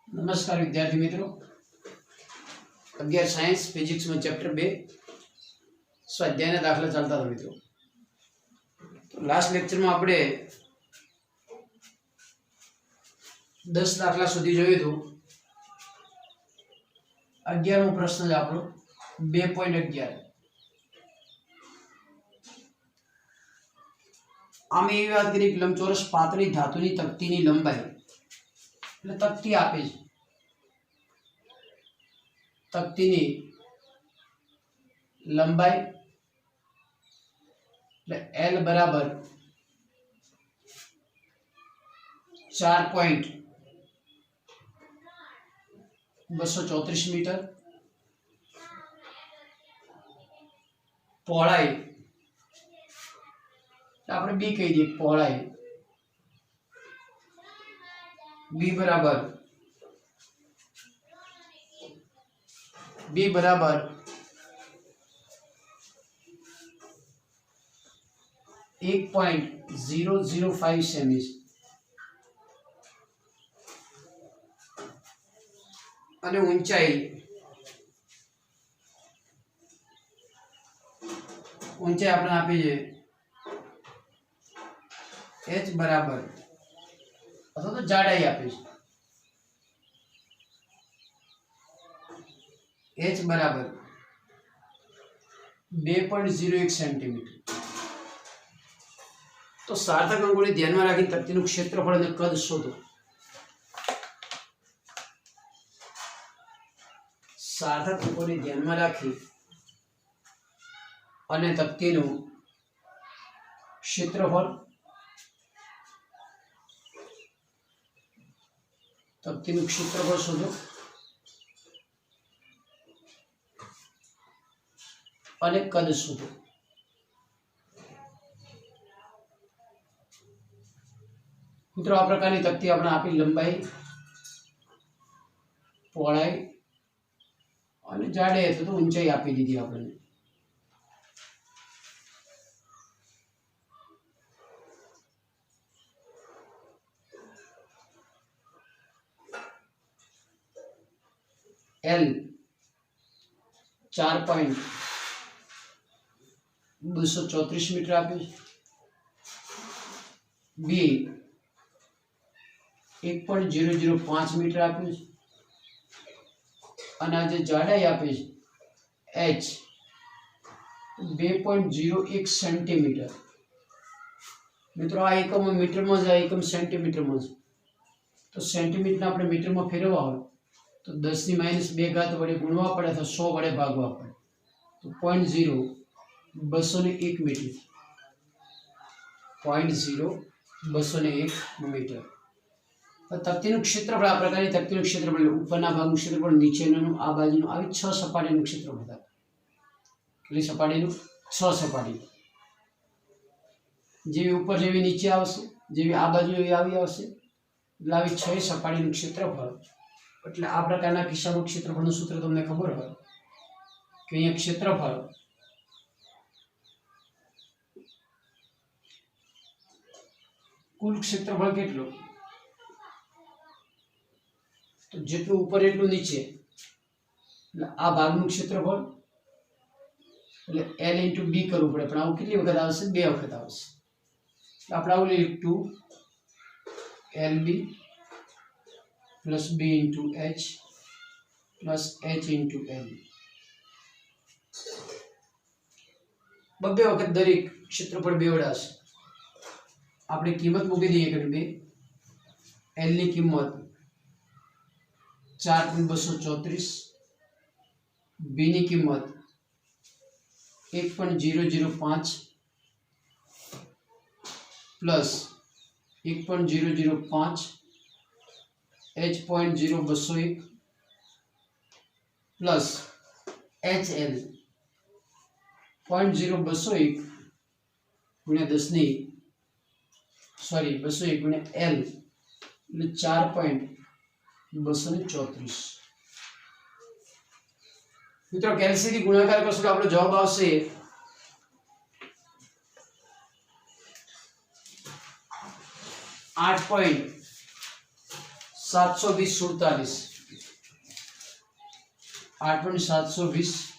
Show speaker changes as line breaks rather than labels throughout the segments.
नमस्कार विद्यार्थी मित्रों, 11 साइंस फिजिक्स में चैप्टर 2 स्वाध्याय दाखला चलता था मित्रों। तो लास्ट लेक्चर में આપણે 10 દાખલા સુધી જોયું હતું। 11મો પ્રશ્ન છે આપણો 2.11। આમે એવી વાત કરી કે લંબચોરસ પાતળી ધાતુની તકતીની લંબાઈ એટલે તકતી આપે છે, તકતીની લંબાઈ એટલે L બરાબર 4.234 मीटर, पહોળાઈ આપણે બી કહી દઈએ, પહોળાઈ बी बराबर 1.005 सेमी અને ઊંચાઈ આપણે આપી છે h बराबर अथवा तो जाड़ाई आपे h बराबर 2.01 सेंटीमीटर। तो सार्थक अंकोने ध्यान में राखी तकतीनुं क्षेत्रफळ अने कद शोधो। सार्थक अंकोने ध्यान में राखी अने तकतीनुं क्षेत्रफळ तकतीनुं क्षेत्रफळ शोधो अने कद शोधो। मित्रों, आ प्रकारनी तकती आपणे आपी लंबाई, पહોળાઈ અને જાડાઈ એટલે તો ઊંચાઈ આપી દીધી આપણને। L 4.234 मीटर आपे, B 1.005 मीटर आपे અને આ જે જાડાઈ આપે છે h 2.01 સેન્ટીમીટર। મિત્રો આ એકમ મીટરમાં છે, આ એકમ સેન્ટીમીટરમાં છે। તો સેન્ટીમીટર આપણે મીટરમાં ફેરવવા હોય तो 10⁻² वडे गुणवा पड़े तो 100 वडे भागवा पड़े तो 0.0201 मीटर, 0.0201 मीटर। तो तकतीनुं क्षेत्रफळ आ प्रकारनी तकतीनुं क्षेत्रफळ उपरना भागनुं क्षेत्रफळ, नीचेनानुं, आ बाजुनुं, आवी 6 सपाटीनुं क्षेत्रफळ थाय। કેટલી સપાટીનું? 6 સપાટી। જેવી ઉપર જેવી નીચે આવશે, જેવી આ બાજુ એવી આવી આવશે, એટલે આવી 6 સપાટીનું क्षेत्रफळ। એટલે આ પ્રકારના કિસ્સામાં ક્ષેત્રફળનું સૂત્ર તમને ખબર હોય કે અહીંયા ક્ષેત્રફળ કુલ ક્ષેત્રફળ કેટલું? તો જેટલું ઉપર એટલું નીચે, એટલે આ ભાગનું ક્ષેત્રફળ એટલે L * B કરવું પડે, પણ આવું કેટલી વખત આવશે? 2 વખત આવશે। આપણે આવું લઈએ 2LB plus B into H plus H into L। बब्बे वखत दरेक क्षेत्रफळ बेवडाશે। આપણે કિંમત મૂકી દઈએ કે બે L ની કિંમત 4.234, B ની કિંમત 1.005 plus 1.005 H.0201 plus HL 0.0201 गुण્યા 201 गुण્યા L એટલે 4.234। मित्रों, कैलसी गुणाकार करशो तो आपणो जवाब आवशे 8.7 720 47 8.720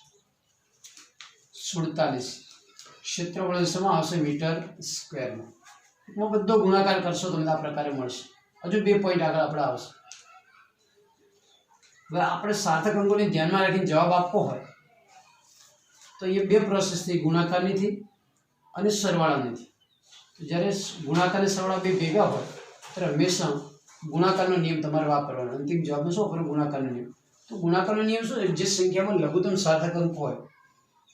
47 क्षेत्रफळ शેમાં આવશે મીટર સ્ક્વેરમાં માં બધો ગુણાકાર કરશો તમને આ પ્રકારે મળશે હજુ 2 પોઈન્ટ આગળ આપણે આવશે હવે આપણે સાર્થક અંકોને ધ્યાનમાં રાખીને જવાબ આપવો હોય તો એ બે પ્રોસેસ થઈ ગુણાકારની થી અને સરવાળાની થી તો જ્યારે ગુણાકાર અને સરવાળા બે ભેગા હોય ત્યારે હંમેશા ગુણાકારનો નિયમ તમારે વાપરવાનો અંતિમ જવાબમાં શું વાપરવાનો ગુણાકારનો નિયમ તો ગુણાકારનો નિયમ શું છે જે સંખ્યામાં લઘુત્તમ સાર્થક અંક હોય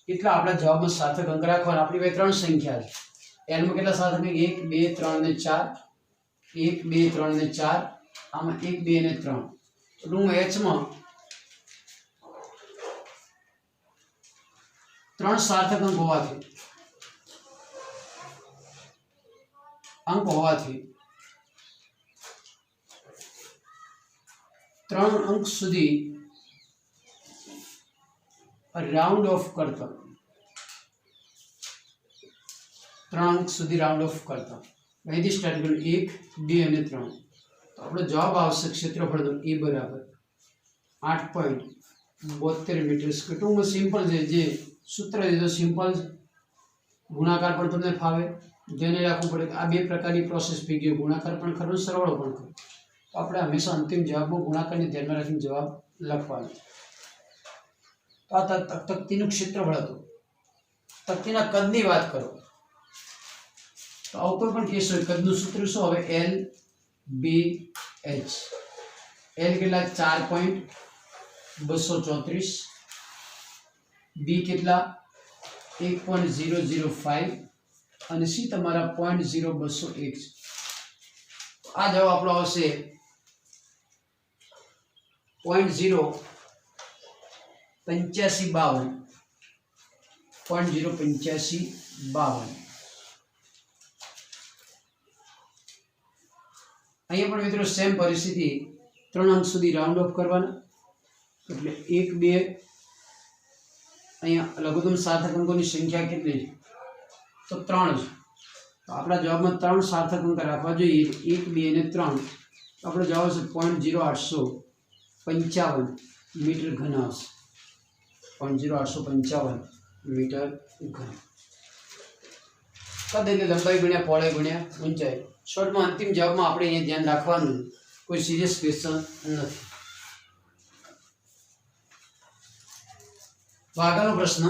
એટલા આપણા જવાબમાં સાર્થક અંક રાખવાના આપણી પાસે ત્રણ સંખ્યા છે n માં કેટલા સાર્થક 1 2 3 અને 4 1 2 3 અને 4 આમાં 1 2 અને 3 ટૂંકમાં h માં ત્રણ સાર્થક અંક હોવાથી ત્રણ અંક સુધી રાઉન્ડ ઓફ કરતા ત્રણ અંક સુધી રાઉન્ડ ઓફ કરતા અહીંથી સ્ટાર્ટ કર્યું 1 2 અને 3 તો આપણો જવાબ આવશે ક્ષેત્રફળનો એ બરાબર 8.72 મીટર સ્ક્વેર ટૂંકમાં સિમ્પલ છે જે સૂત્ર છે તો સિમ્પલ ગુણાકાર પણ તમને ફાવે જેને રાખવું પડે કે આ બે પ્રકારની પ્રોસેસ ભેગી ગુણાકાર પણ કરો સરવાળો પણ કરો તો આપણે હંમેશા અંતિમ જવાબમાં ગુણાકારને ધ્યાનમાં રાખીને જવાબ લખવાનો તો આ તકતીનું ક્ષેત્રફળ હતું તકતીના કદની વાત કરો તો આવું કોઈ પણ કેસ હોય કદનું સૂત્ર શું હવે L B H L કેટલા 4.234 B કેટલા 1.005 અને C તમારા 0.0201 આ જવાબ આપણો આવશે 0.08552 અહીંયા પણ મિત્રો સેમ પરિસ્થિતિ ત્રણ અંક સુધી રાઉન્ડ ઓફ કરવાના એટલે 1 2 અહીંયા લઘુત્તમ સાર્થક અંકોની સંખ્યા કેટલી છે તો 3 છે તો આપણા જવાબમાં ત્રણ સાર્થક અંક રાખવા જોઈએ 1 2 અને 3 તો આપણો જવાબ છે 0.0855 મીટર ઘન આવશે 0.0855 મીટર ઘન કદ એટલે લંબાઈ ગુણ્યા પહોળાઈ ગુણ્યા ઊંચાઈ શોર્ટમાં અંતિમ જવાબમાં આપણે અહીંયા ધ્યાન રાખવાનું કોઈ સિરિયસ ક્વેશ્ચન નથી આગળનો પ્રશ્ન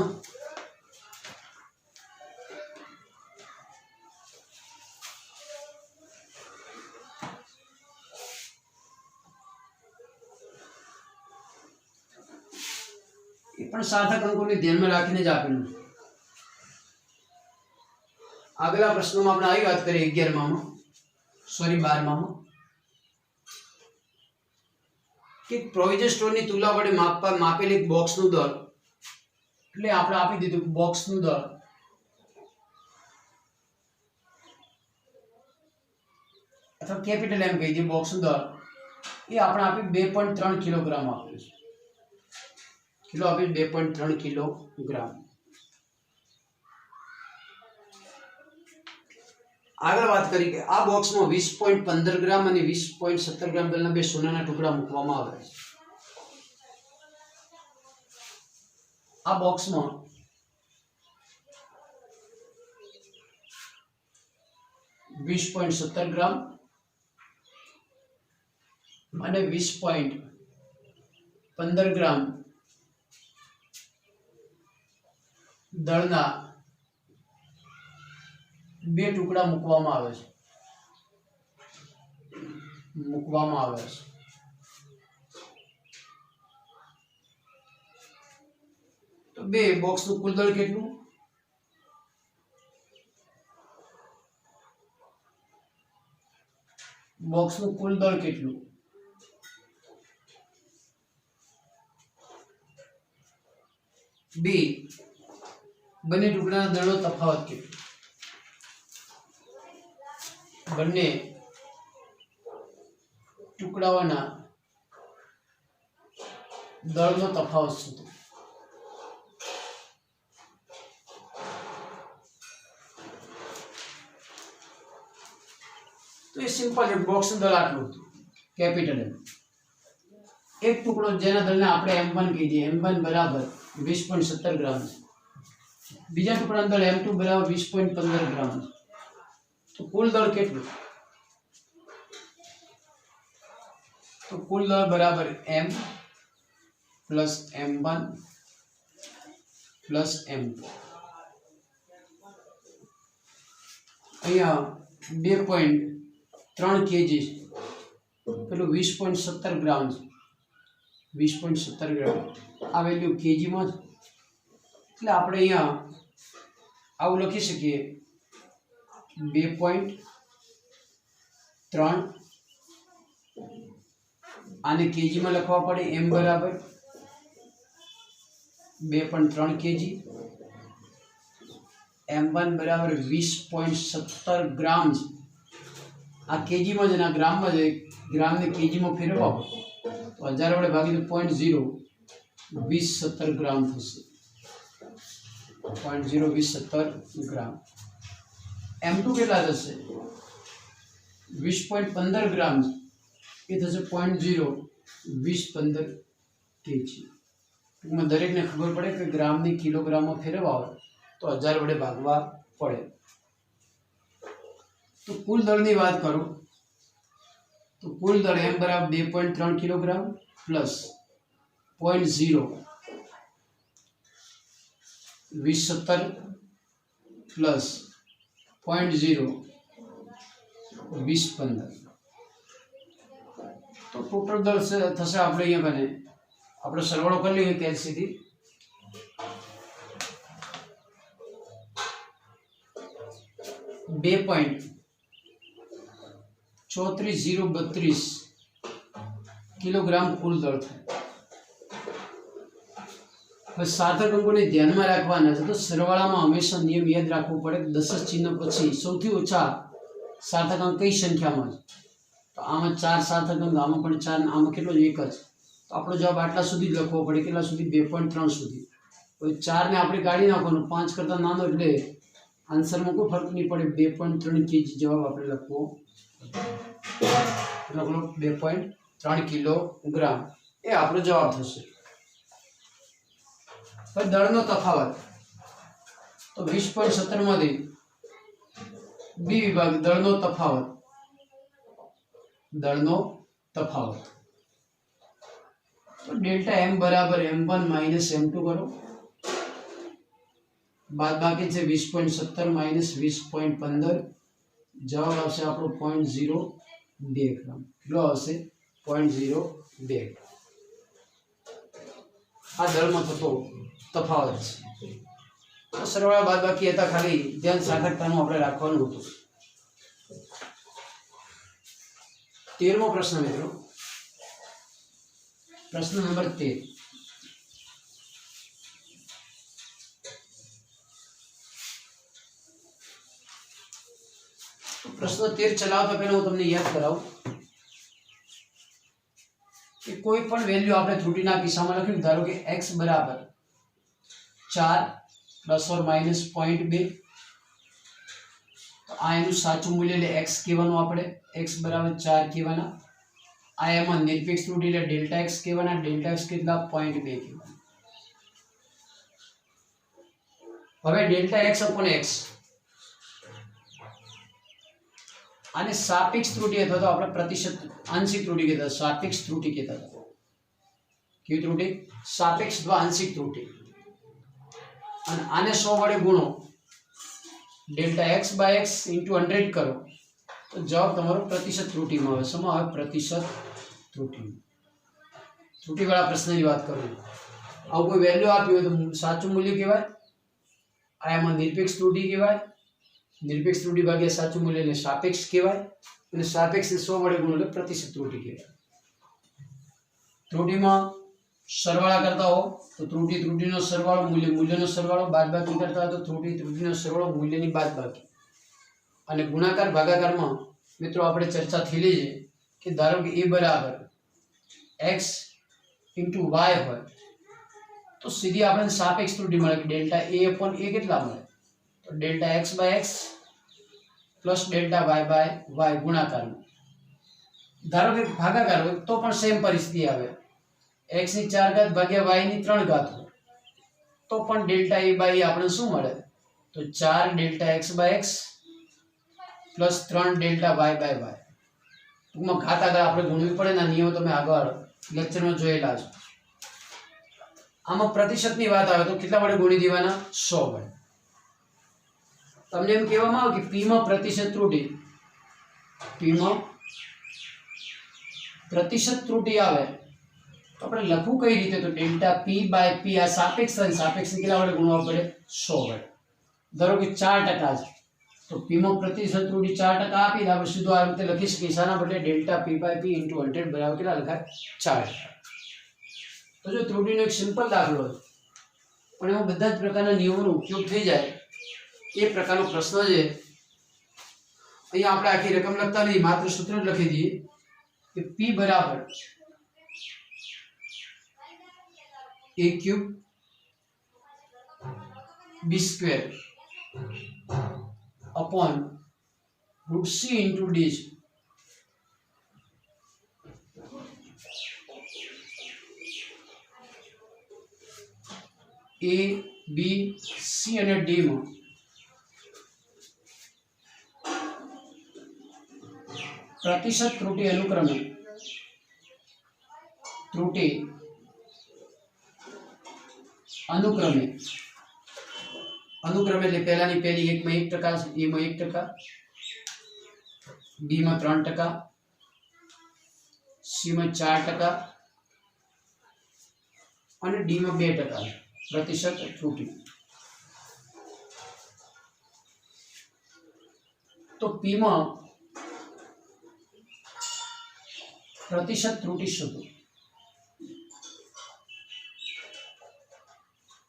એ પણ સાર્થક અંકોને ધ્યાનમાં રાખીને જ આપેલું આગલા પ્રશ્નમાં આપણે આવી વાત કરીએ 12માં કે પ્રોવિઝન સ્ટોરની તુલના વડે માપેલ એક બોક્સનું દળ એટલે આપણે આપી દીધું બોક્સનું દળ અથવા કેપિટલ એમ કહી દઈએ બોક્સનું દળ એ આપણે આપી 2.3 કિલોગ્રામ આપ્યું છે કિલો આપી 2.3 કિલોગ્રામ આગળ વાત કરી કે આ બોક્સમાં 20.15 ગ્રામ અને 20.17 ગ્રામ દળના બે સોનાના ટુકડા મૂકવામાં આવે છે આ બોક્સમાં $20.17 ગ્રામ અને 20.15 ગ્રામ દળના બે ટુકડા મૂકવામાં આવે છે તો બે બોક્સનું કુલ દળ કેટલું બોક્સનું કુલ દળ કેટલું બે બંને ટુકડાના દળનો તફાવત કેટલો બંને ટુકડાઓના દળનો તફાવત શું તો એ સિમ્પલ છે બોક્સનું દળ આટલું હતું कैपिटल एम। एक टुकड़ो जेना दळने આપણે m1 કહી દઈએ m1 બરાબર 20.17 ગ્રામ છે। બીજા ટુકડાનું દળ m2 બરાબર 20.15 ગ્રામ છે। તો કુલ દળ કેટલું? तो कुल दल बराबर m plus m1 plus m2। अहिया 2.3 kg पेलू 20.17 ग्राम 20.17 ग्राम आ वेल्यू केजी में એટલે આપણે અહીંયા આવું લખી શકીએ 2.3 आने केजी में लखवा पड़े m बराबर 2.3 केजी m1 बराबर 20.17 ग्राम आ केजी में जना ग्राम में ग्राम ने केजी में फेरवा तो 1000 वडे भागी तो 0.02017 ग्राम थशे 0.02017 ग्राम। m2 કેટલા થશે 20.15 ग्राम ये थशे 0.02015 केजी। टूंकमां दरेकने खबर पड़े कि ग्राम ने किलोग्राम में फेरवा होय तो 1000 वडे भागवा पड़े। तो कुल दळनी वात करो तो कुल दळ m बराबर 2.3 किलोग्राम प्लस 0.02017 प्लस 0.02015 तो टोटल दर से थसे આપણે અહીંયા બને આપણે સરવાળો કરી લઈએ કે સીધી 2.34032 किलोग्राम कुल दर થાય। बस सार्थक अंकोने ध्याનમાં રાખવાના છે। तो સરવાળામાં હંમેશા નિયમ યાદ રાખવો પડે 10 ચિહ્ન પછી સૌથી ઓછા સાર્થક અંક કઈ સંખ્યામાં છે। तो आम 4 सार्थक अंक आम 4 आम के एक ज तो आप जवाब आटला सुधी लखવો પડે કેટલા સુધી 2.3 સુધી। तो 4 ने આપણે કાઢી નાખવાનો 5 કરતા નાનો એટલે आंसर में कोई फर्क नहीं पड़े 2.3 केजी जवाब આપણે લખવો લખો 2.3 किलोग्राम ए આપણો જવાબ થશે। पर दळનો તફાવત तो 20.17 માંથી बी विभाग दळનો તફાવત दळનો તફાવત तो डेल्टा m बराबर m1 माइनस m2 करो बाद बाकी से 20.17 माइनस 20.15 जवाब आपसे आपको 0.02 ग्राम किलो आवशे 0.02 आ दळमां थतो तफावत छे। तो सरवाळा बाद बाकी हता खाली ध्यान सार्थकतानुं आपणे राखवानुं हतुं। 13मो प्रश्न मित्रों प्रश्न नंबर 13 प्रश्न 13 चलावता पहला हूँ तमने याद कराऊं कि कोई पण वेल्यू आपणे त्रुटिना किस्सामां लखी धारो कि x बराबर 4 प्लस और माइनस 0.2 तो आ एनु साचुं मूल्य એટલે x કહેવાનું આપણે x बराबर 4 કહેવાના आ एमां निरपेक्ष त्रुटि એટલે डेल्टा x કહેવાના डेल्टा x કેટલા 0.2 કહેવાના। હવે डेल्टा x अपॉन x आने सापेक्ष त्रुटि अथवा तो આપણે प्रतिशत आंशिक त्रुटि કહેતા सापेक्ष त्रुटि કહેતા કેવી ત્રુટિ सापेक्ष अथवा आंशिक त्रुटि અને આને 100 વડે ગુણો delta x by x into 100 करो तो जवाब तमारो प्रतिशत त्रुटि में आवे। शमा आवे प्रतिशत त्रुटि त्रुटि वाला प्रश्न की बात करूँ आव कोई वेल्यू आपी हो तो साचुं मूल्य कहेवाय आ एमां निरपेक्ष त्रुटि कहेवाय निरपेक्ष त्रुटि भाग्या साचुं मूल्य ने सापेक्ष कहेवाय અને સાપેક્ષ ને 100 વડે ગુણો એટલે प्रतिशत त्रुटि कहेवाय। त्रुटि में सरवाळा करता हो तो त्रुटि त्रुटिनो सरवाळो मूल्य मूल्यनो सरवाळो बादबाकी करता हो तो त्रुटि त्रुटिनो सरवाळो मूल्यनी बादबाकी અને ગુણાકાર ભાગાકારમાં મિત્રો આપણે ચર્ચા થયેલી છે કે ધારો કે a બરાબર x * y હોય તો સીધી આપણને સાપેક્ષ ત્રુટિ મળે કે ડેલ્ટા a / a કેટલા મળે તો delta x / x + delta y / y ગુણાકારમાં ધારો કે ભાગાકાર હોય તો પણ સેમ પરિસ્થિતિ આવે, x ની 4 ઘાત ભાગ્યા y ની 3 ઘાત હોય તો પણ ડેલ્ટા a બાય e આપણે શું મળે? તો 4 delta x by x plus 3 delta y by y. ટૂંકમાં ઘાત આગળ આપણે ગુણવી પડે ને, નિયમો તમે આગળ લેક્ચરમાં જોયેલા છે. આમાં પ્રતિશતની વાત આવે તો કેટલા વડે ગુણી દેવાના? 100 વડે. તમને એમ કહેવામાં આવે કે p માં પ્રતિશત ત્રુટિ, p માં પ્રતિશત ત્રુટિ આવે તો આપણે લખવું કઈ રીતે? તો ડેલ્ટા p બાય p આ સાપેક્ષ અને સાપેક્ષ કેટલા વડે ગુણવા પડે? 100 વડે. ધારો કે 4% છે તો p માં પ્રતિશત ત્રુટિ 4% આપી આપણે સીધું આ રીતે લખી શકીએ. શાના બદલે? Delta p by p into 100 બરાબર કેટલા લખાય? 4%. તો જો ત્રુટિનો એક સિમ્પલ દાખલો છે પણ એમાં બધા જ પ્રકારના નિયમોનો ઉપયોગ થઈ જાય એ પ્રકારનો પ્રશ્ન છે. અહીંયા આપણે આખી રકમ લખતા નહીં, માત્ર સૂત્ર જ લખી દઈએ કે p બરાબર a cube b square upon root c into D. A B C અને ડી માં પ્રતિશત ત્રુટિ અનુક્રમે અનુક્રમે એટલે પહેલાની પહેલી એક માં 1% છે, એ માં 1%, બી માં 3%, સી માં 4% અને ડી માં 2% પ્રતિશત ત્રુટિ. તો પી માં પ્રતિશત ત્રુટિ શોધો.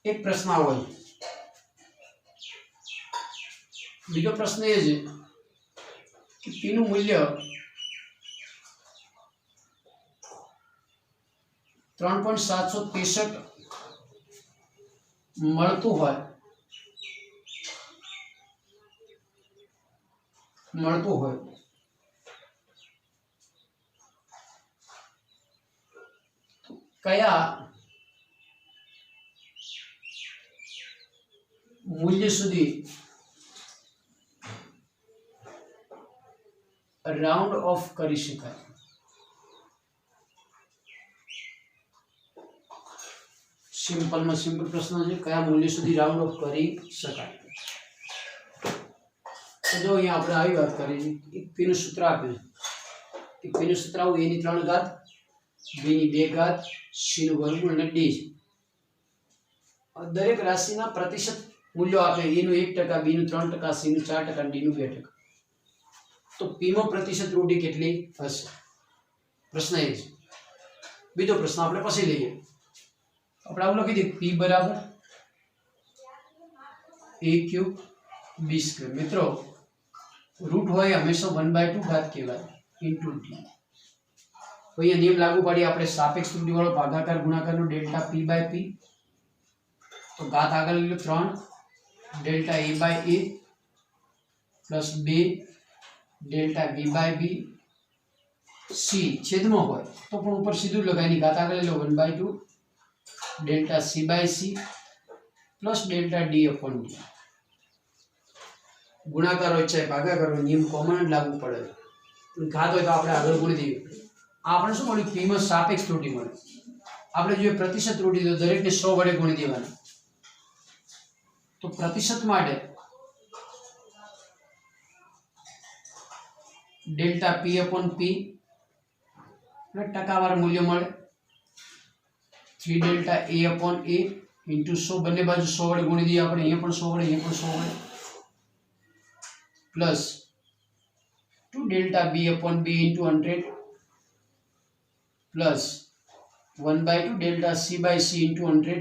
એક પ્રશ્ન હોય. બીજો પ્રશ્ન એ છે કે p નું મૂલ્ય 3.763 મળતું હોય કયા મૂલ્ય સુધી રાઉન્ડ ઓફ કરી શકાય? સિમ્પલમાં સિમ્પલ પ્રશ્ન છે, કયા મૂલ્ય સુધી રાઉન્ડ ઓફ કરી શકાય? તો જો અહીંયા આપણે આવી વાત કરી, એક p નું સૂત્ર આપ્યું છે. p નું સૂત્ર આવું: a ની 3 ઘાત, b ની 2 ઘાત, c નું વર્ગમૂળ અને d. દરેક રાશિના પ્રતિશત મૂલ્યો આપે. a નું 1%, b નું 3%, c નું 4% અને d નું 2%. તો p માં પ્રતિશત ત્રુટિ કેટલી હશે? પ્રશ્ન એ છે. બીજો પ્રશ્ન આપણે પછી લઈએ. આપણે આવું લખી દઈએ: p બરાબર a ક્યુબ b સ્ક્વેર. મિત્રો રૂટ હોય હંમેશા 1/2 ઘાત કહેવાય ઇન્ટુ d. તો અહીંયા નિયમ લાગુ પાડીએ આપણે. સાપેક્ષ ત્રુટિ વાળો ભાગાકાર ગુણાકારનો ડેલ્ટા p બાય p. તો ઘાત આગળ લઈ લો 3 delta a by a plus 2 delta b by b. c છેદમાં હોય તો પણ ઉપર સીધું લગાવીને ઘાત આગળ લઈ લો 1/2 delta c by c plus delta d upon d. ગુણાકાર હોય છે ભાગાકાર હોય, નિયમ કોમન જ લાગુ પડે. ઘાત હોય તો આપણે આગળ ગુણી દઈએ. આપણે શું મળ્યું? p માં સાપેક્ષ ત્રુટિ મળે. આપણે જોઈએ પ્રતિશત ત્રુટિ, તો દરેકને 100 વડે ગુણી દેવાના. તો પ્રતિશત માટે ડેલ્ટા p અપોન p અને ટકાવાર મૂલ્ય મળે 3 delta a upon a into 100. બંને બાજુ 100 વડે ગુણી દઈએ આપણે. અહીંયા પણ 100 વડે, અહીંયા પણ 100 વડે, plus 2 delta b upon b into 100 plus 1/2 delta c by c into 100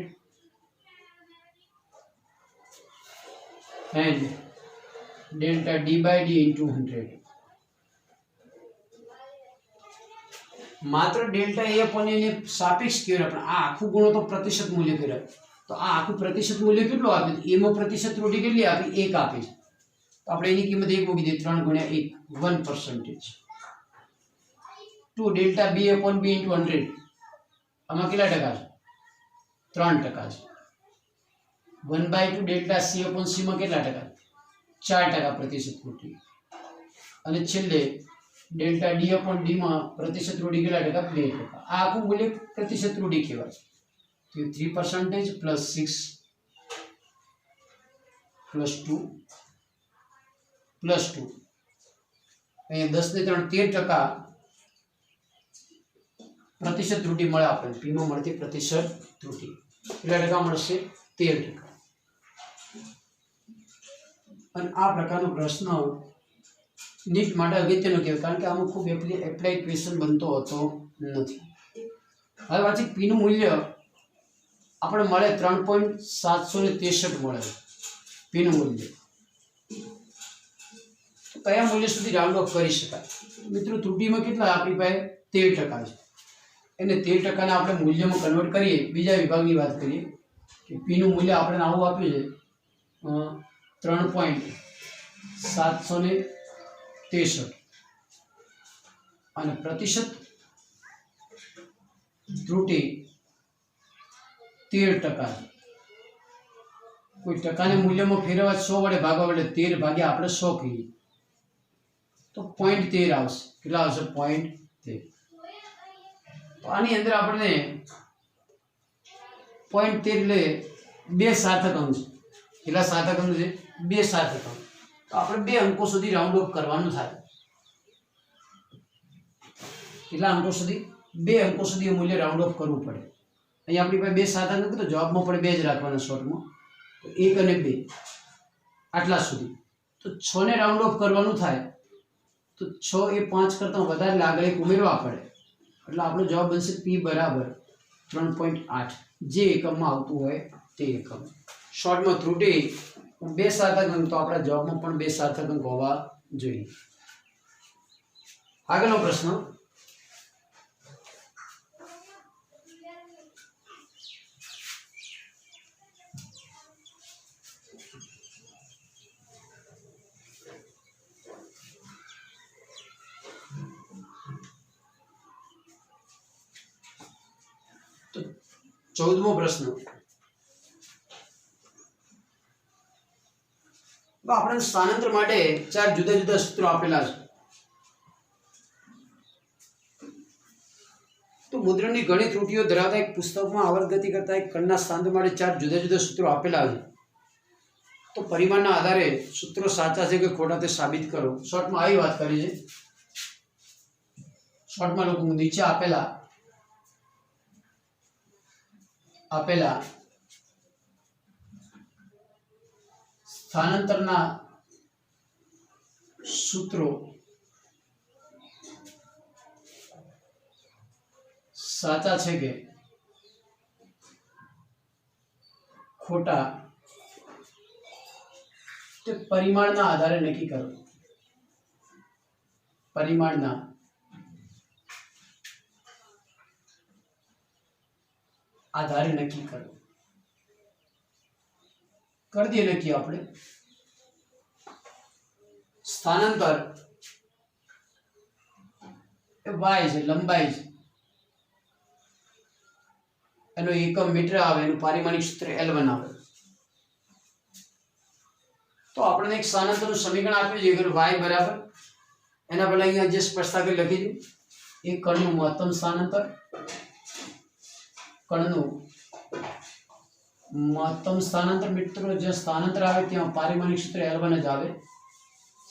and delta d by d into 100. માત્ર ડેલ્ટા a અપોન a ને સાપેક્ષ કહેવાય, પણ આ આખું ગુણો તો પ્રતિશત મૂલ્ય કહેવાય. તો આ આખું પ્રતિશત મૂલ્ય કેટલું આપે? a માં પ્રતિશત ત્રુટિ કેટલી આપી? 1 આપી. તો આપણે એની કિંમત 1 મૂકી દઈએ. 3 ગુણ્યા 1 1%. To delta B upon B into 100 આમાં કેટલા ટકા છે? 3% છે. 1/2 ડેલ્ટા સી અપોન સી માં કેટલા ટકા? 4% પ્રતિશત ત્રુટિ. અને છેલ્લે ડેલ્ટા ડી અપોન ડી માં પ્રતિશત ત્રુટિ કેટલા ટકા? 2%. આ આખું મૂલ્ય પ્રતિશત ત્રુટિ કહેવાય છે. તો 3% પ્લસ 6 પ્લસ 2 પ્લસ 2 અહીંયા 10 ને 3 13% પ્રતિશત ત્રુટિ મળે આપણને. પી માં મળતી પ્રતિશત ત્રુટિ કેટલા ટકા મળશે? 13%. અને આ પ્રકારનો પ્રશ્ન નીટ માટે અગત્યનો કહેવાય, કારણ કે આમાં ખૂબ એપ્લાઇડ ક્વેશ્ચન બનતો હોતો નથી. હવે પાછી પી નું મૂલ્ય આપણે મળે 3.763 મળે પી નું મૂલ્ય. તો કયા મૂલ્ય સુધી રાઉન્ડ ઓફ કરી શકાય? મિત્રો ત્રુટિમાં કેટલા આપણી પાસે 13% છે. એને 13% ને આપણે મૂલ્યમાં કન્વર્ટ કરીએ. બીજા વિભાગની વાત કરીએ કે પી નું મૂલ્ય આપણે આવું આપ્યું છે 3.763 અને પ્રતિશત ત્રુટિ 13%. કોઈ ટકાને મૂલ્યમાં ફેરવવા 100 વડે ભાગવા વડે 13 ભાગ્યા આપણે 100 કહીએ તો 0.13 આવશે. કેટલા આવશે? 0.13. તો આની અંદર આપણે 0.13 એટલે 2 સાર્થક અંક છે. કેટલા સાર્થક અંક છે? 2 સાર્થક અંક. તો આપણે 2 અંકો સુધી રાઉન્ડ ઓફ કરવાનું થાય. કેટલા અંકો સુધી? 2 અંકો સુધી એ મૂલ્ય રાઉન્ડ ઓફ કરવું પડે. અહીંયા આપણી પાસે 2 સાર્થક અંક તો જવાબમાં પડે 2 જ રાખવાના શોર્ટમાં. તો 1 અને 2 આટલા સુધી. તો 6 ને રાઉન્ડ ઓફ કરવાનું થાય તો 6 એ 5 કરતાં વધારે આગળ એક ઉમેરવા પડે. એટલે આપણો જવાબ બનશે પી બરાબર 3.8, જે એકમમાં આવતું હોય તે એકમ. શોર્ટમાં ત્રુટિ 2 સાર્થક અંક, તો આપણા જવાબમાં પણ 2 સાર્થક અંક હોવા જોઈએ. આગળનો પ્રશ્ન, તો 14મો પ્રશ્ન. આપણે સ્થાનાંતર માટે 4 જુદા જુદા સૂત્રો આપેલા છે. તો મુદ્રણની ઘણી ત્રુટિઓ ધરાવતા એક પુસ્તકમાં આવર્ત ગતિ કરતા એક કણના સ્થાનાંતર માટે 4 જુદા જુદા સૂત્રો આપેલા છે. તો પરિમાણના આધારે સૂત્રો સાચા છે કે ખોટા તે સાબિત કરો. શોર્ટમાં આવી વાત કરી છે. શોર્ટમાં લોકો નીચે આપેલા સ્થાનાંતરના સૂત્રો સાચા છે કે ખોટા તે પરિમાણના આધારે નક્કી કરો. પરિમાણના આધારે નક્કી કરો. કરી દઈએ નક્કી આપણે. સ્થાનાંતર એ y છે, લંબાઈ છે, એનો એકમ મીટર આવે, એનું પારિમાણિક સૂત્ર L1 આવે. તો આપણે એક સ્થાનાંતરનું સમીકરણ આપ્યું છે કે y બરાબર એના પહેલા અહીંયા જે સ્પષ્ટતા કરી લખી દીધું. એક કણનું મહત્તમ સ્થાનાંતર, કણનું મહત્તમ સ્થાનાંતર. મિત્રો જ્યાં સ્થાનાંતર આવે ત્યાં પારિમાણિક સૂત્ર L1 જ આવે.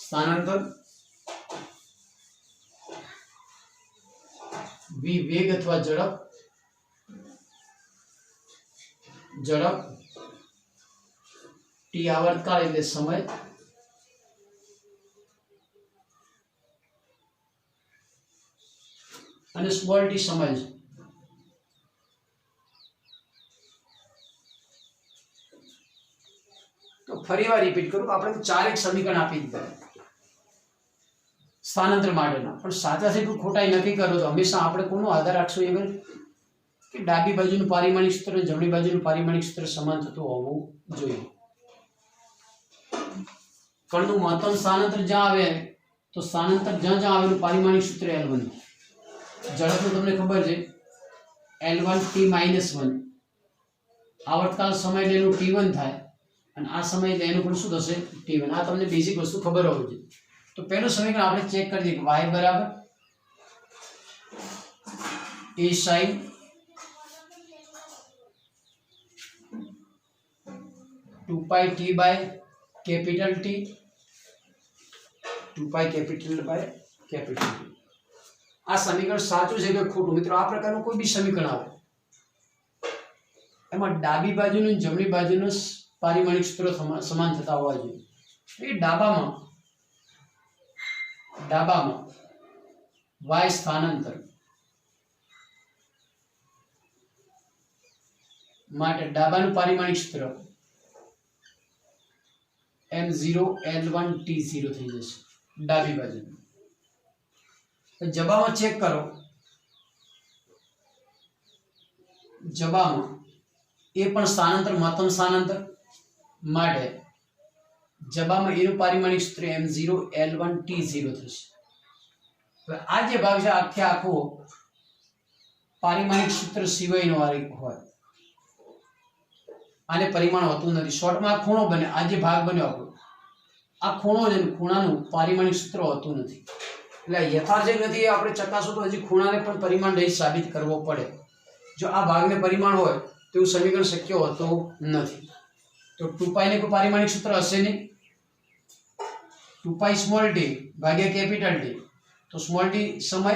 સ્થાનાંતર v વેગ અથવા ઝડપ, t આવર્તકાળ એટલે સમય, અને સ્મોલ t સમય છે. તો ફરીવાર રિપીટ કરું, આપણે 4 એક સમીકરણ આપી દીધા સ્થાનાંતર માટેના, પણ સાચા છે કે ખોટા નક્કી કરો તો હંમેશા આપણે કોનો આધાર રાખશું? એ કે ડાબી બાજુનું પારિમાણિક સૂત્ર જમણી બાજુનું પારિમાણિક સૂત્ર સમાન થતું હોવું જોઈએ. કણનું મહત્તમ સ્થાનાંતર જ્યાં આવે તો સ્થાનાંતર જ્યાં જ્યાં આવેલું પારિમાણિક સૂત્ર L1. ઝડપ તમને ખબર છે L1 t-1 આવર્તકાલ સમય એટલે એનું t1 થાય અને આ સમય એટલે એનું પણ શું થશે t1. આ તમને બેઝિક વસ્તુ ખબર હોવી જોઈએ. તો પહેલું સમીકરણ આપણે ચેક કરી દઈએ કે y બરાબર a sin 2π t by capital T 2π capital by capital T. આ સમીકરણ સાચું છે કે ખોટું? મિત્રો આ પ્રકારનું કોઈ બી સમીકરણ આવે એમાં ડાબી બાજુનું અને જમણી બાજુનું પારિમાણિક સૂત્રો સમાન થતા હોવા જોઈએ. એ ડાબામાં y સ્થાનાંતર માટે ડાબાનું પારિમાણિક સૂત્ર m0 l1 t0 થઈ જશે ડાબી બાજુ. જબામાં ચેક કરો, જબામાં એ પણ સ્થાનાંતર મહત્તમ સ્થાનાંતર માટે જબામાં એનું પારિમાણિક સૂત્ર m0 l1 t0 થશે. હવે આ જે ભાગ છે આખો પારિમાણિક સૂત્ર સિવાયનો હોય, આને પરિમાણ હોતું નથી. શોર્ટમાં આ ખૂણો બને, આ જે ભાગ બન્યો આપણો આ ખૂણો છે, ખૂણાનું પારિમાણિક સૂત્ર હોતું નથી. એટલે યથાર્થ નથી આપણે ચકાસવું તો હજી ખૂણાને પણ પરિમાણ રહિત સાબિત કરવો પડે. જો આ ભાગને પરિમાણ હોય તો એવું સમીકરણ શક્ય હોતું નથી. તો 2π ને કોઈ પારિમાણિક સૂત્ર હશે નહીં. 2π સ્મોલ t ભાગ્યા કેપિટલ T. તો સ્મોલ t સમય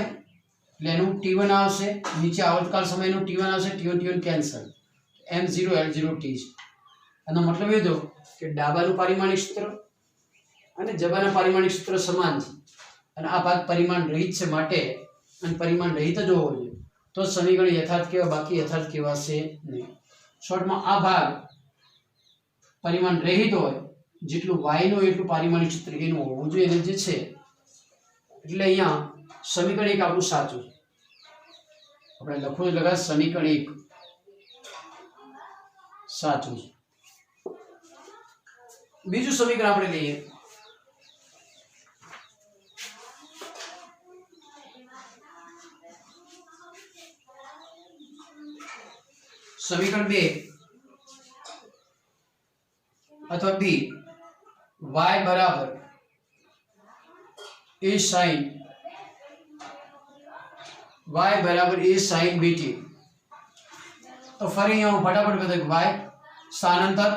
એટલે એનું t1 આવશે, નીચે આવર્તકાલ સમયનું t1 આવશે, t1 cancel, m0 l0 t છે. આનો મતલબ એ થયો કે ડાબાનું પારિમાણિક સૂત્ર અને જબાના પારિમાણિક સૂત્ર સમાન છે અને આ ભાગ પરિમાણ રહિત છે માટે અને પરિમાણ રહિત જ હોવો જોઈએ તો સમીકરણ યથાર્થ કહેવાય, બાકી યથાર્થ કહેવાશે નહીં. શોર્ટમાં આ ભાગ પરિમાણ રહિત હોય, જેટલું y નું એટલું પારિમાણિક સૂત્ર એનું હોવું જોઈએ અને જે છે. એટલે અહીંયા સમીકરણ 1 આપણું સાચું છે. આપણે લખવું લગા સમીકરણ 1 સાચું છે. બીજું સમીકરણ આપણે લઈએ. સમીકરણ 2 અથવા b, y બરાબર a sin bt. તો ફરી અહીંયા હું ફટાફટ બતાવું કે y સ્થાનાંતર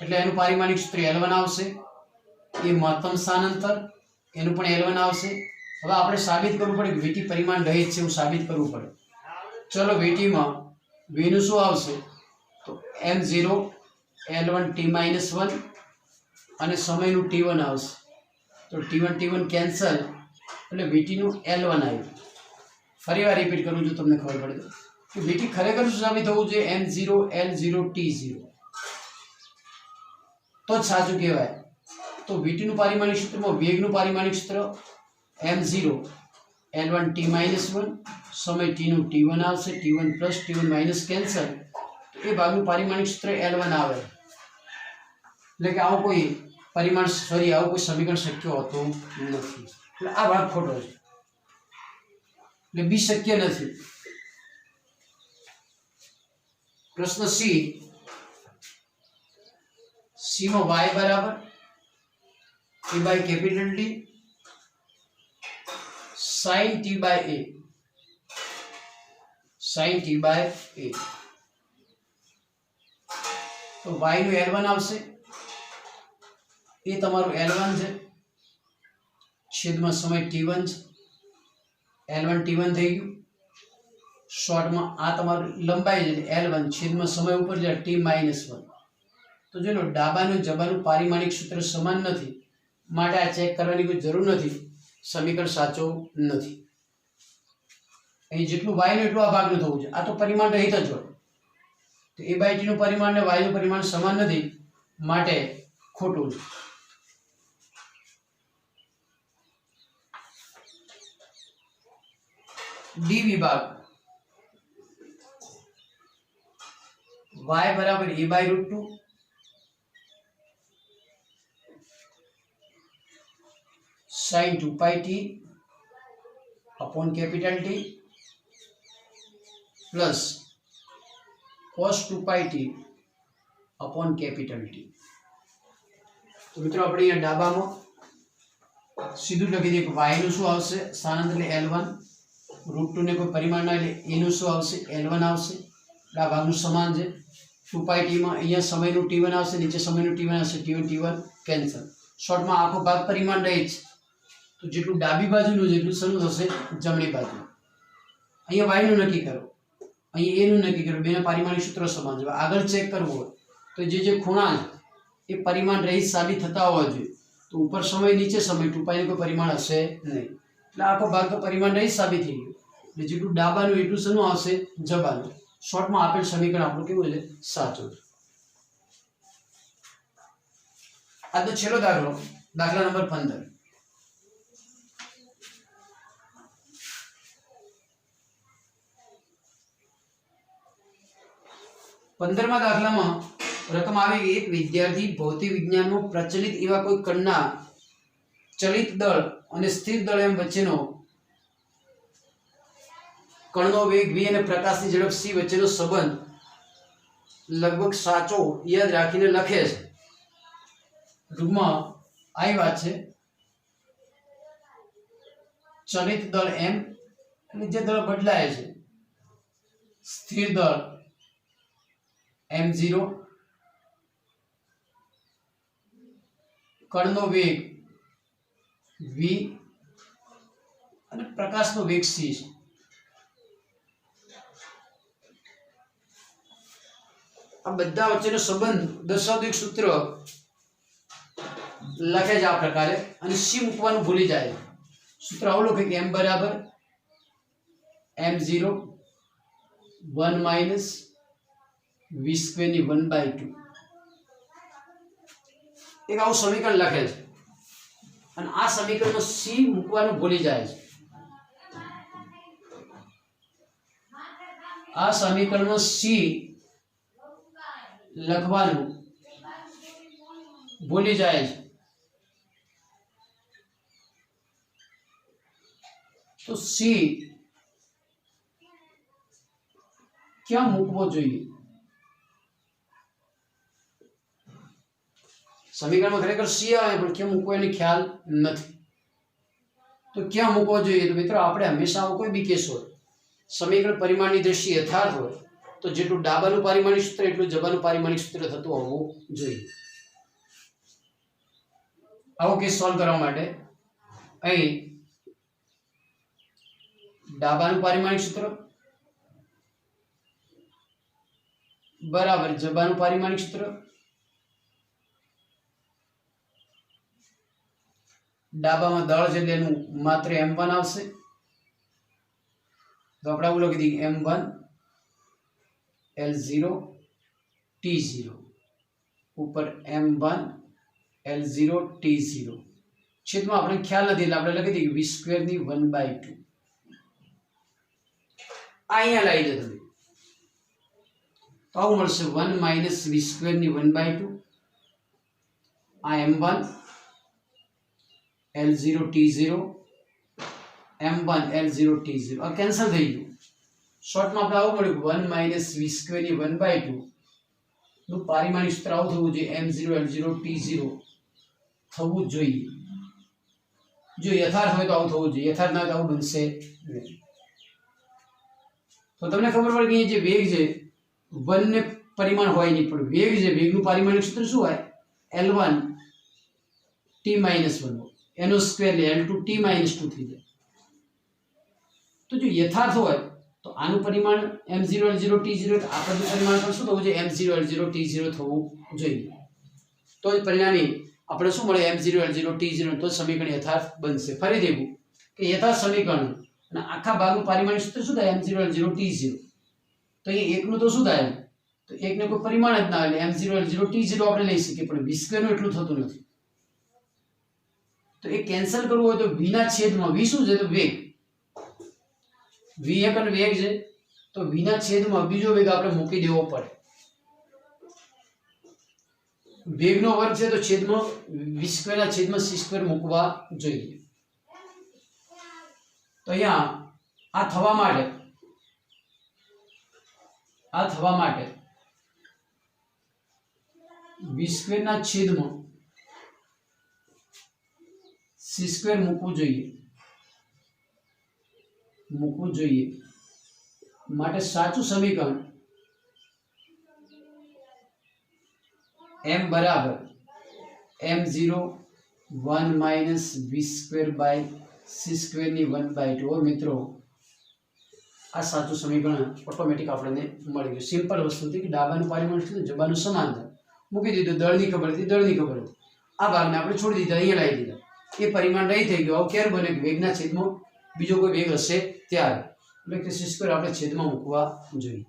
એટલે એનું પારિમાણિક સૂત્ર L1 આવશે, એ મહત્તમ સ્થાનાંતર એનું પણ L1 આવશે. હવે આપણે સાબિત કરવું પડે કે vt પરિમાણ રહિત છે એવું સાબિત કરવું પડે. ચલો vt માં v નું શું આવશે તો m0 l1 t-1 અને સમયનું t1 આવશે. તો t1 કેન્સલ એટલે vt નું l1 આવ્યું. ફરી વાર રિપીટ કરું છું તમને ખબર પડે કે vt ખરેખર શું સાબિત થવું જોઈએ m0 l0 t0 તો જ સાચું કહેવાય. તો vt નું પારિમાણિક સૂત્રમાં વેગનું પારિમાણિક સૂત્ર m0 l1 t-1, સમય t નું t1 આવશે, t1 plus t1 minus cancel, એ ભાગનું પારિમાણિક સૂત્ર L1 આવે. એટલે કે આવું કોઈ આવું કોઈ સમીકરણ શક્ય હોતું નથી. એટલે આ ભાગ ખોટો છે, એટલે બી શક્ય નથી. પ્રશ્ન સી માં y બરાબર a by capital T sin t by a. તો y નું L1 આવશે, એ તમારું L1 છે, છેદમાં સમય t1 છે, L1 t1 થઈ ગયું. શોર્ટમાં આ તમારું લંબાઈ છે L1 છેદમાં સમય ઉપર છે t-1. તો જોનો ડાબાનું જબાનું પારિમાણિક સૂત્ર સમાન નથી માટે આ ચેક કરવાની કોઈ જરૂર નથી, સમીકરણ સાચો નથી. અહીં જેટલું y નું એટલું આ ભાગનું થવું છે. આ તો પરિમાણ રહિત જ હોય તો a બાય t નું પરિમાણ ને y નું પરિમાણ સમાન નથી માટે ખોટું છે. ડી વિભાગ y બરાબર a by √2 sin 2π t upon capital T plus cos 2π t upon capital T. तो मित्रों આપણે અહીંયા ડાબામાં સીધું લખી દઈએ કે y નું શું આવશે સ્થાનાંતર એટલે L1 √2 ને કોઈ પરિમાણ ના એટલે a નું શું આવશે L1 આવશે આ ભાગનું સમાન છે 2π t માં અહીંયા સમયનું t1 આવશે નીચે સમયનું t1 આવશે t1 કેન્સલ શોર્ટમાં આખો ભાગ પરિમાણ રહિત તો જેટલું ડાબી બાજુનું જેટલું શેનું થશે જમણી બાજુ અહીંયા y નું નક્કી કરો અહીં a નું નક્કી કરો બેના પરિમાણિક સૂત્રો સમાન છે આગળ ચેક કરવું હોય તો જે ખૂણા એ પરિમાણ રહિત સાબિત થતા હોવા જોઈએ તો ઉપર સમય નીચે સમય 2π નું કોઈ પરિમાણ હશે નહીં એટલે આખો ભાગ તો પરિમાણ રહિત સાબિત થઈ ગયો એટલે જેટલું ડાબાનું એટલું શેનું આવશે જબાનું શોર્ટમાં આપેલ સમીકરણ આપણું કેવું છે સાચું છે। આ તો છેલ્લો દાખલો દાખલા નંબર 15 15મા દાખલામાં રકમ આવી એક વિદ્યાર્થી ભૌતિક વિજ્ઞાનમાં પ્રચલિત એવા કોઈ કણના ચલિત દળ અને સ્થિર દળ એમ વચ્ચેનો કણનો વેગ v અને પ્રકાશની ઝડપ c વચ્ચેનો સંબંધ લગભગ સાચો યાદ રાખીને લખે છે। ટૂંકમાં આ વાત છે ચલિત દળ m એટલે જે દળ બદલાય છે સ્થિર દળ m0 કણનો વેગ v અને પ્રકાશનો વેગ c છે। આ બધા વચ્ચેનો સંબંધ દર્શાવતું એક સૂત્ર લખે છે આ પ્રકારે અને c મૂકવાનું ભૂલી જાય સૂત્ર આવું લખે કે m બરાબર m0 1 માઇનસ v સ્ક્વેર ની 1/2 એક આવું સમીકરણ લખે છે અને આ સમીકરણમાં c મૂકવાનું ભૂલી જાય છે આ સમીકરણમાં c લખવાનું ભૂલી જાય છે તો c ક્યાં મૂકવો જોઈએ સમીકરણમાં ખરેખર c આવે પણ ક્યાં મૂકવો એનો ખ્યાલ નથી તો ક્યાં મૂકવો જોઈએ તો મિત્રો આપણે હંમેશા કોઈ બી કેસ હોય સમીકરણ પરિમાણની દ્રષ્ટિએ યથાર્થ હોય તો જેટલું ડાબાનું પારિમાણિક સૂત્ર એટલું જબાનું પારિમાણિક સૂત્ર થતું હોવું જોઈએ। આવો કેસ સોલ્વ કરવા માટે અહીં ડાબાનું પારિમાણિક સૂત્ર બરાબર જબાનું પારિમાણિક સૂત્ર ડાબામાં દળ છે એટલે એનું માત્ર m1 આવશે તો આપણે આવું લખી દઈએ m1 L0 T0 ઉપર m1 L0 T0 છેદમાં આપણે ખ્યાલ નથી એટલે આપણે લખી દઈએ v સ્ક્વેર ની 1/2 અહીંયા લઈ દે તમે તો આવું મળશે 1 માઇનસ v સ્ક્વેર ની 1/2 આ m1 L0 T0 m1 L0 T0 આ કેન્સલ થઈ ગયું શોર્ટમાં આપણે આવું મળ્યું 1 માઇનસ v સ્ક્વેર ની 1/2 નું પારિમાણિક સૂત્ર આવું થવું જોઈએ m0 L0 T0 થવું જોઈએ જો યથાર્થ હોય તો આવું થવું જોઈએ યથાર્થ ના હોય તો આવું બનશે નહીં તો તમને ખબર પડે કે જે વેગ છે 1 ને પરિમાણ હોય નહીં પણ વેગ છે વેગનું પારિમાણિક સૂત્ર શું હોય L1 t-1 એનો સ્ક્વેર લે L2 t-2 થઈ જાય તો જો યથાર્થ હોય તો આનું પરિમાણ m0 L0 T0 આ બધું પરિમાણ પણ શું થવું જોઈએ m0 L0 T0 થવું જોઈએ તો જ પરિણામી આપણે શું મળે m0 L0 T0 તો સમીકરણ યથાર્થ બનશે ફરી દેવું કે યથાર્થ સમીકરણ અને આખા ભાગનું પારિમાણિક સૂત્ર શું થાય m0 L0 T0 તો એ એકનું તો શું થાય તો એકને કોઈ પરિમાણ જ ના એટલે m0 L0 T0 આપણે લઈ શકીએ પણ v સ્ક્વેર નું એટલું થતું નથી તો એ કેન્સલ કરવું હોય તો v ના છેદમાં v શું છે તો વેગ v એક અને વેગ છે તો v ના છેદમાં બીજો વેગ આપણે મૂકી દેવો પડે વેગનો વર્ગ છે તો છેદમાં v સ્ક્વેર ના છેદમાં c સ્ક્વેર મૂકવા જોઈએ તો અહીંયા આ થવા માટે આ થવા માટે v² ના છેદમાં c² મૂકવું જોઈએ માટે સાચું સમીકરણ m બરાબર m0 1 minus v² by c² ની 1/2. મિત્રો આ સાચું સમીકરણ ઓટોમેટિક આપણને મળી ગયું. સિમ્પલ વસ્તુ હતી કે ડાબાનું પરિમાણ છે જબાનું સમાંતર મૂકી દીધું. દળની ખબર હતી. આ ભાગને આપણે છોડી દીધા, અહીંયા લાવી દીધા. એ પરિમાણ નહીં થઈ ગયું. હવે ક્યારે બને કે વેગના છેદમાં બીજો કોઈ વેગ હશે ત્યારે, એટલે કે c² આપણે છેદમાં મૂકવા જોઈએ.